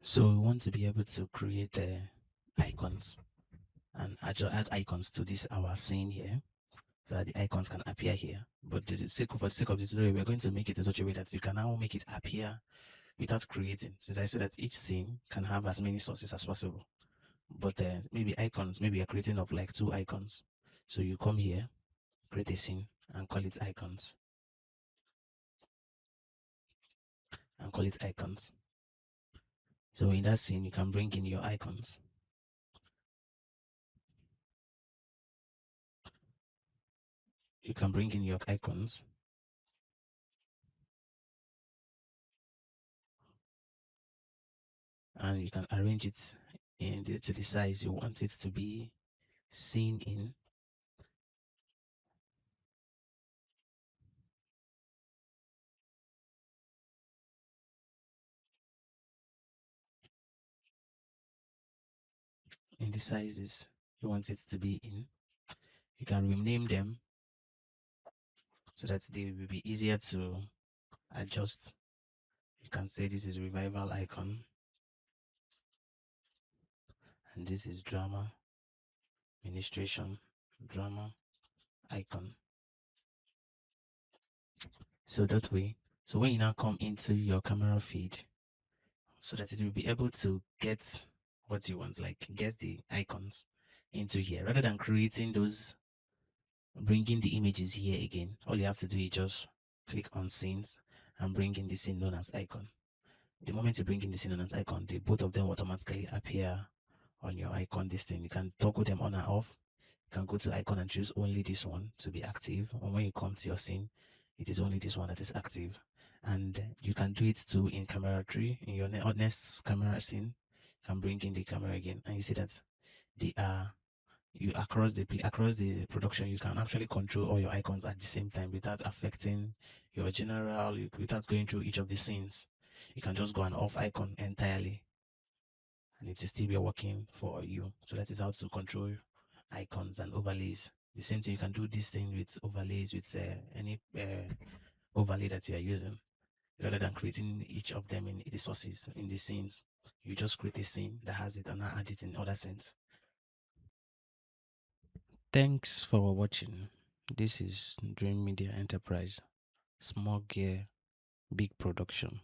So we want to be able to create the icons and add icons to this our scene here, so that the icons can appear here. But for the sake of this tutorial, we're going to make it in such a way that you can now make it appear without creating. Since I said that each scene can have as many sources as possible, but maybe icons, maybe you're creating of like 2 icons. So you come here, create a scene, and call it icons, and call it icons. So in that scene, you can bring in your icons. You can bring in your icons. And you can arrange it to the size you want it to be seen in. In the sizes you want it to be in. You can rename them so that they will be easier to adjust. You can say this is revival icon, and this is drama ministration drama icon. So that way, so when you now come into your camera feed, so that it will be able to get what you want, like get the icons into here, rather than creating those, bringing the images here again. All you have to do is just click on scenes and bring in the scene known as icon. The moment you bring in the scene known as icon, the both of them automatically appear on your icon. This thing, you can toggle them on and off. You can go to icon and choose only this one to be active, and when you come to your scene, it is only this one that is active. And you can do it too in camera tree. In your next camera scene, you can bring in the camera again, and you see that they are, you across the production, you can actually control all your icons at the same time without affecting your general, without going through each of the scenes. You can just go and off icon entirely, and it will still be working for you. So that is how to control icons and overlays. The same thing, you can do this thing with overlays, with any overlay that you are using. Rather than creating each of them in the sources, in the scenes, you just create a scene that has it and now add it in other scenes. Thanks for watching. This is Dreym Media Enterprise. Small gear, big production.